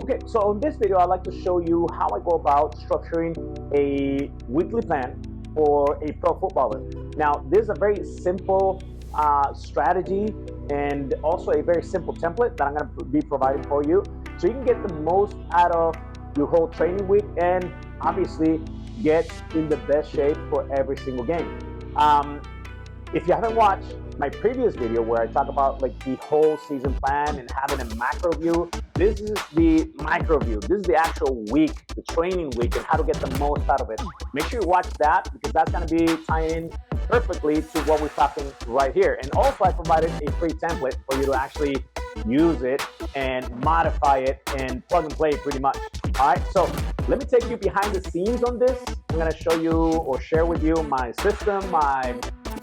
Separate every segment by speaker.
Speaker 1: Okay, so on this video, I'd like to show you how I go about structuring a weekly plan for a pro footballer. Now, this is a very simple strategy and also a very simple template that I'm going to be providing for you, so you can get the most out of your whole training week and obviously get in the best shape for every single game. If you haven't watched my previous video where I talk about like the whole season plan and having a macro view, this is the micro view. This is the actual week, the training week, and how to get the most out of it. Make sure you watch that, because that's going to be tying in perfectly to what we're talking right here. And also I provided a free template for you to actually use it and modify it and plug and play pretty much. All right, so let me take you behind the scenes on this. I'm going to show you or share with you my system, my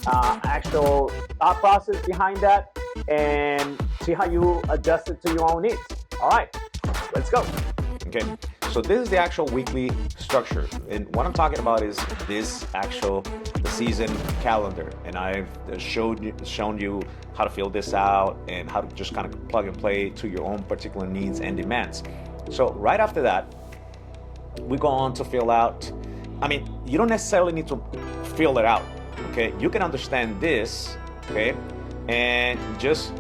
Speaker 1: actual thought process behind that, and see how you adjust it to your own needs. All right, let's go.
Speaker 2: Okay, so this is the actual weekly structure, and what I'm talking about is this the season calendar, and I've shown you how to fill this out and how to just kind of plug and play to your own particular needs and demands. So right after that, we go on to fill out. I mean, you don't necessarily need to fill it out. Okay, you can understand this, okay, and just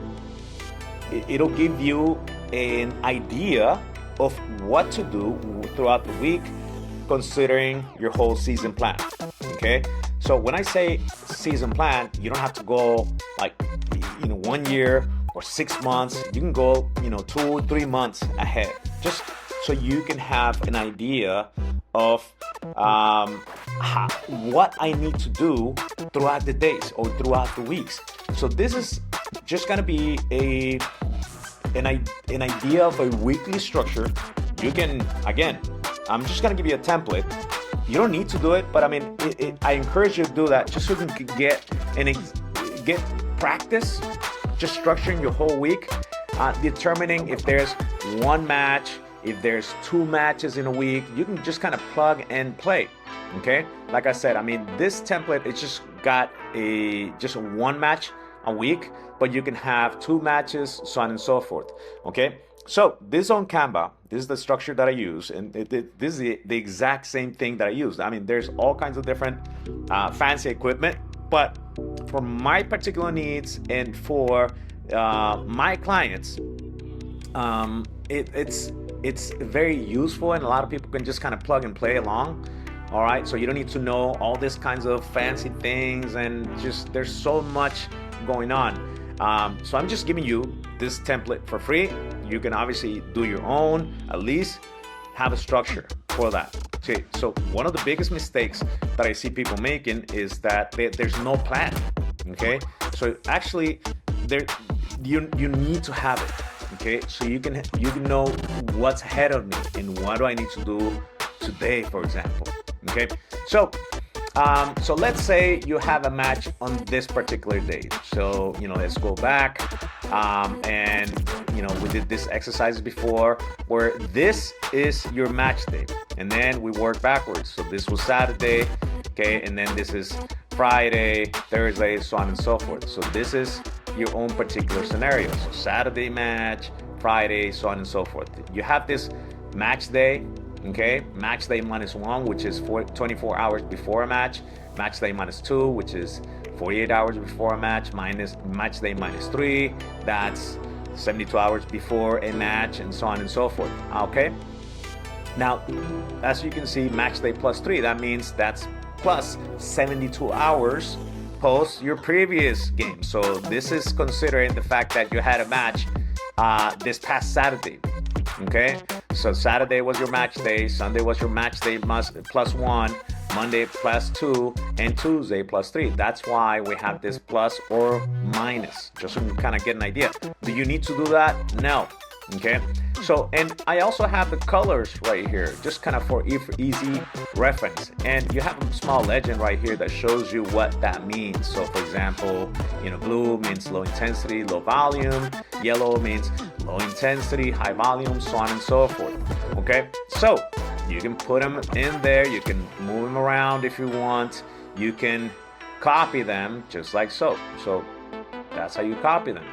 Speaker 2: it'll give you an idea of what to do throughout the week, considering your whole season plan. Okay, so when I say season plan, you don't have to go like 1 year or 6 months. You can go 2 or 3 months ahead, just so you can have an idea of what I need to do throughout the days or throughout the weeks. So this is just gonna be an idea of a weekly structure. You can, again, I'm just gonna give you a template. You don't need to do it, but I mean, I encourage you to do that just so you can get practice, just structuring your whole week, determining if there's one match, if there's 2 matches in a week. You can just kind of plug and play. Okay, like I said, I mean, this template, it's just got just 1 match a week, but you can have 2 matches, so on and so forth. Okay, so this on Canva, this is the structure that I use, and this is the exact same thing that I use. I mean, there's all kinds of different fancy equipment, but for my particular needs and for my clients, it's very useful, and a lot of people can just kind of plug and play along. All right, so you don't need to know all these kinds of fancy things, and just there's so much going on. So I'm just giving you this template for free. You can obviously do your own, at least have a structure for that. Okay, so one of the biggest mistakes that I see people making is that there's no plan. Okay, so actually you need to have it. Okay, so you can know what's ahead of me and what do I need to do today, for example. Okay, so let's say you have a match on this particular day. So let's go back, and we did this exercise before, where this is your match day, and then we work backwards. So this was Saturday, okay, and then this is Friday, Thursday, so on and so forth. So this is your own particular scenario. So Saturday match, Friday, so on and so forth. You have this match day, okay? Match day -1, which is 24 hours before a match. Match day -2, which is 48 hours before a match, minus match day -3, that's 72 hours before a match, and so on and so forth. Okay? Now, as you can see, match day +3, that means that's plus 72 hours post your previous game. So this is considering the fact that you had a match this past Saturday. Okay, so Saturday was your match day, Sunday was your match day +1, Monday +2, and Tuesday +3. That's why we have this plus or minus, just so you kind of get an idea. Do you need to do that? No. Okay, so, and I also have the colors right here, just kind of for easy reference, and you have a small legend right here that shows you what that means. So for example, blue means low intensity, low volume, yellow means low intensity, high volume, so on and so forth. Okay, so you can put them in there, you can move them around if you want, you can copy them just like so. So that's how you copy them.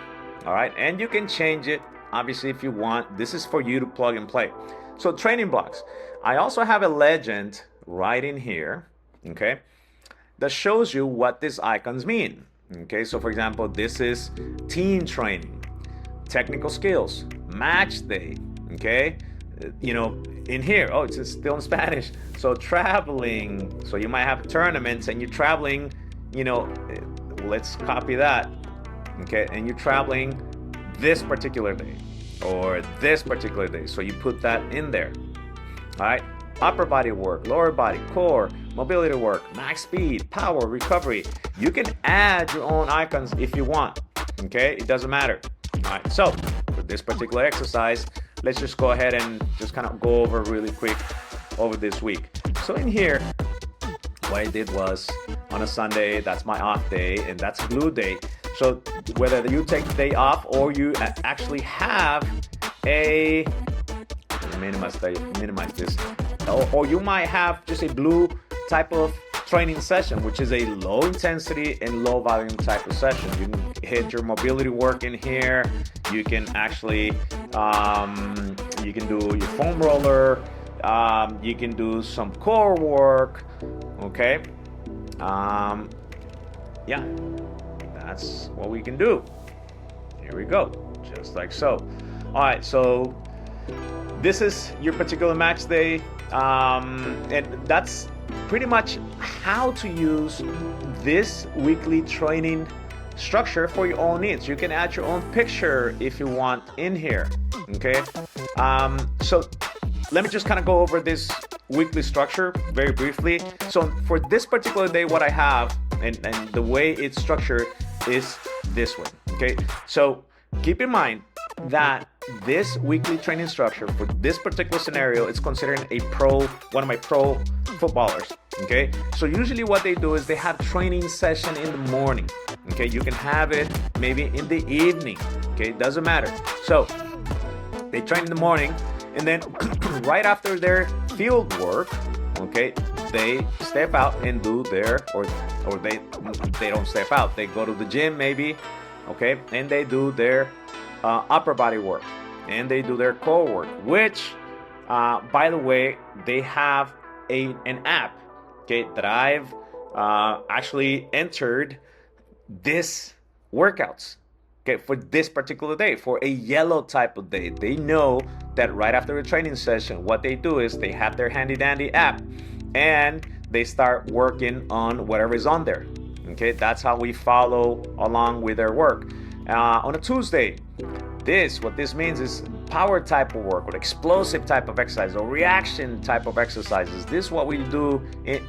Speaker 2: All right, and you can change it obviously, if you want, this is for you to plug and play. So training blocks. I also have a legend right in here, okay, that shows you what these icons mean. Okay, so for example, this is team training, technical skills, match day, okay, in here, oh, it's still in Spanish. So traveling, so you might have tournaments and you're traveling, let's copy that, okay, and you're traveling this particular day or this particular day, so you put that in there. All right, upper body work, lower body, core, mobility work, max speed, power, recovery. You can add your own icons if you want, okay, it doesn't matter. All right, so for this particular exercise, let's just go ahead and just kind of go over really quick over this week. So in here, what I did was on a Sunday, that's my off day, and that's blue day. So whether you take the day off or you actually have a, minimize this, or you might have just a blue type of training session, which is a low intensity and low volume type of session. You can hit your mobility work in here. You can actually, you can do your foam roller. You can do some core work. Okay. Yeah, that's what we can do. Here we go, just like so. All right, so this is your particular match day, and that's pretty much how to use this weekly training structure for your own needs. You can add your own picture if you want in here, okay? So let me just kind of go over this weekly structure very briefly. So for this particular day, what I have and the way it's structured is this way, okay? So keep in mind that this weekly training structure for this particular scenario is considered one of my pro footballers, okay? So usually what they do is they have training session in the morning, okay? You can have it maybe in the evening, okay? It doesn't matter. So they train in the morning, and then right after their field work, okay, they step out and do their, or they don't step out, they go to the gym maybe, okay, and they do their upper body work, and they do their core work, which by the way, they have an app, okay, that I've actually entered this workouts, okay, for this particular day, for a yellow type of day. They know that right after a training session, what they do is they have their handy dandy app and they start working on whatever is on there, okay? That's how we follow along with their work. On a Tuesday, what this means is power type of work or explosive type of exercise or reaction type of exercises. This is what we do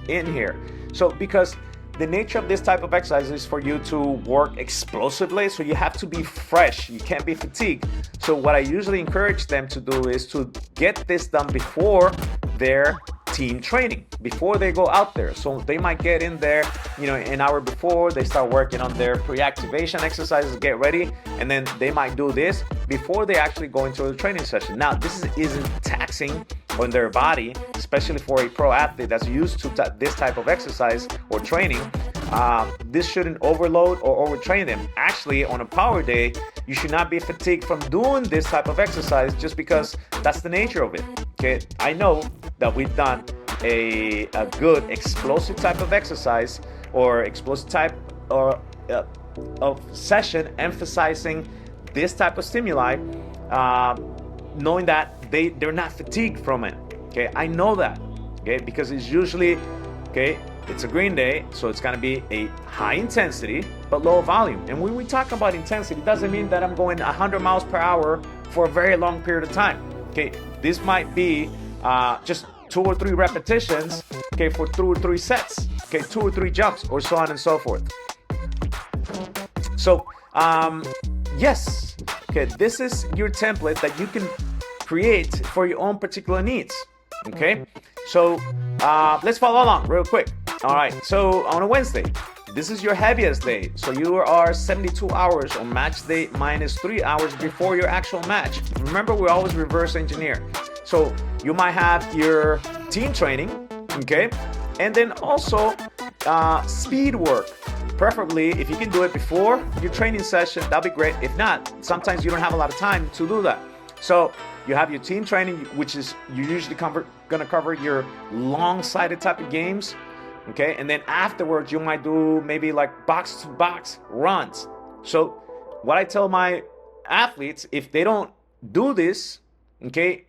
Speaker 2: in here. So because the nature of this type of exercise is for you to work explosively, so you have to be fresh, you can't be fatigued. So what I usually encourage them to do is to get this done before their team training, before they go out there. So they might get in there, an hour before, they start working on their pre-activation exercises, get ready, and then they might do this before they actually go into the training session. Now, this isn't taxing on their body, especially for a pro athlete that's used to this type of exercise or training. This shouldn't overload or overtrain them. Actually, on a power day, you should not be fatigued from doing this type of exercise just because that's the nature of it. Okay, I know that we've done a good explosive type of exercise or explosive type of session emphasizing this type of stimuli, knowing that they're not fatigued from it. Okay, I know that, okay, because it's usually, okay, it's a green day, so it's going to be a high intensity but low volume. And when we talk about intensity, it doesn't mean that I'm going 100 miles per hour for a very long period of time. Okay, this might be just 2 or 3 repetitions, okay, for 2 or 3 sets, okay, 2 or 3 jumps, or so on and so forth. So yes, okay, this is your template that you can create for your own particular needs. Okay, so let's follow along real quick. All right, so on a Wednesday, this is your heaviest day. So you are 72 hours on match day minus 3 hours before your actual match. Remember, we always reverse engineer. So you might have your team training, okay, and then also speed work, preferably, if you can do it before your training session, that'll be great. If not, sometimes you don't have a lot of time to do that. So you have your team training, which is you're usually going to cover your long-sided type of games. Okay, and then afterwards you might do maybe like box-to-box runs. So what I tell my athletes, if they don't do this, okay,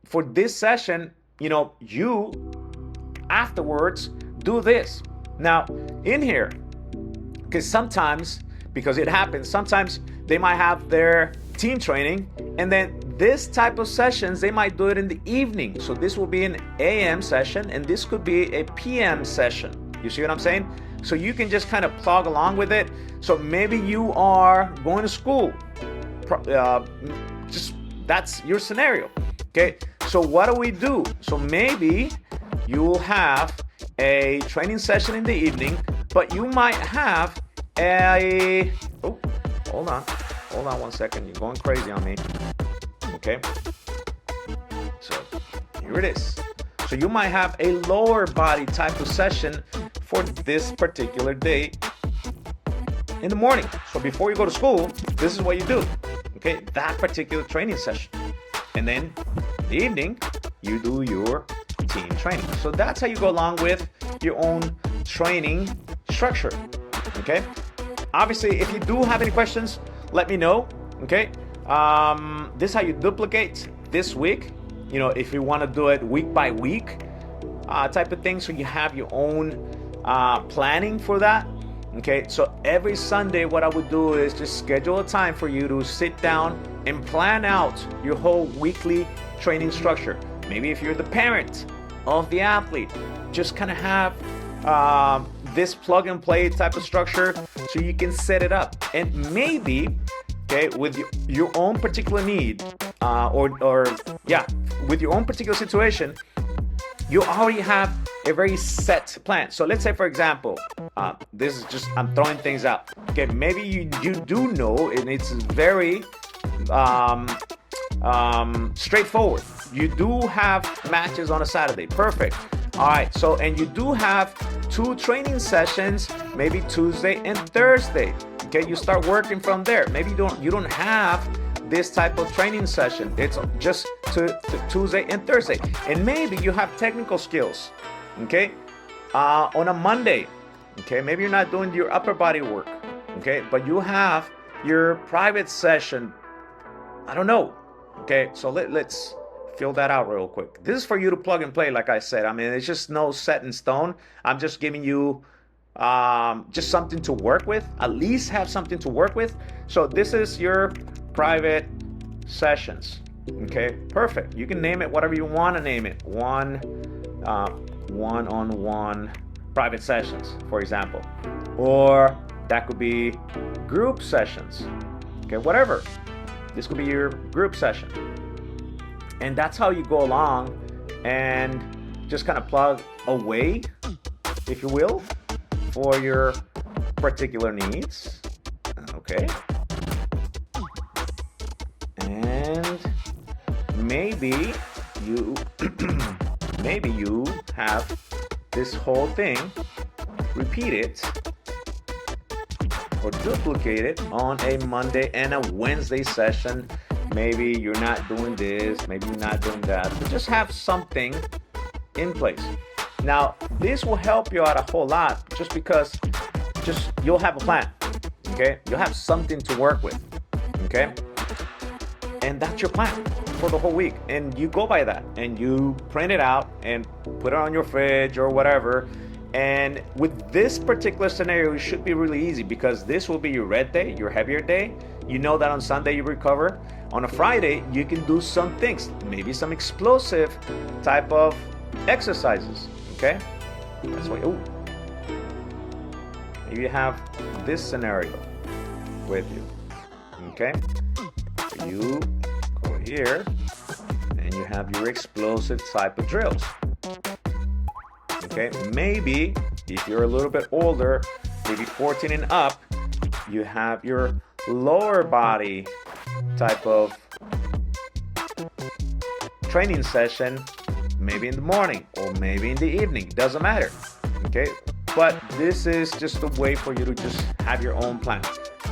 Speaker 2: for this session, you afterwards do this. Now in here, because sometimes, because it happens, sometimes they might have their team training, and then this type of sessions, they might do it in the evening. So this will be an AM session, and this could be a PM session. You see what I'm saying? So you can just kind of plug along with it. So maybe you are going to school. Just that's your scenario. Okay. So what do we do? So maybe you will have a training session in the evening, but you might have hold on 1 second. You're going crazy on me. Okay. So here it is. So you might have a lower body type of session for this particular day in the morning. So before you go to school, this is what you do. Okay, that particular training session. And then in the evening, you do your team training. So that's how you go along with your own training structure. Okay. Obviously, if you do have any questions, let me know. Okay. This is how you duplicate this week. If you want to do it week by week type of thing, so you have your own planning for that. Okay, so every Sunday what I would do is just schedule a time for you to sit down and plan out your whole weekly training structure. Maybe if you're the parent of the athlete, just kind of have this plug and play type of structure so you can set it up. And maybe, okay, with your own particular need with your own particular situation, you already have a very set plan. So let's say, for example, this is just, I'm throwing things out. Okay, maybe you do know, and it's very straightforward. You do have matches on a Saturday. Perfect. All right. So, and you do have 2 training sessions, maybe Tuesday and Thursday. Okay, you start working from there. Maybe you don't have this type of training session. It's just to Tuesday and Thursday. And maybe you have technical skills. Okay, on a Monday. Okay, maybe you're not doing your upper body work. Okay, but you have your private session. I don't know. Okay, so let's fill that out real quick. This is for you to plug and play, like I said. I mean, it's just no set in stone. I'm just giving you just something to work with. At least have something to work with. So this is your private sessions. Okay, perfect. You can name it whatever you want to name it. One-on-one private sessions, for example. Or that could be group sessions. Okay, whatever. This could be your group session. And that's how you go along and just kind of plug away, if you will, for your particular needs. Okay. And maybe you have this whole thing repeated or duplicated on a Monday and a Wednesday session. Maybe you're not doing this, maybe you're not doing that, but just have something in place. Now, this will help you out a whole lot just because you'll have a plan, okay? You'll have something to work with, okay? And that's your plan for the whole week. And you go by that and you print it out and put it on your fridge or whatever. And with this particular scenario, it should be really easy because this will be your red day, your heavier day. You know that on Sunday you recover. On a Friday, you can do some things, maybe some explosive type of exercises, okay? That's why, maybe you have this scenario with you, okay? So you go here and you have your explosive type of drills. Okay, maybe if you're a little bit older, maybe 14 and up, you have your lower body type of training session, maybe in the morning or maybe in the evening, doesn't matter. Okay, but this is just a way for you to just have your own plan.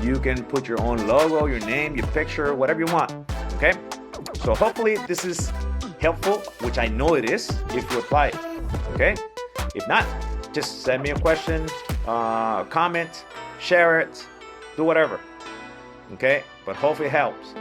Speaker 2: You can put your own logo, your name, your picture, whatever you want. Okay? So hopefully this is helpful, which I know it is if you apply it. Okay? If not, just send me a question, comment, share it, do whatever. Okay? But hopefully it helps.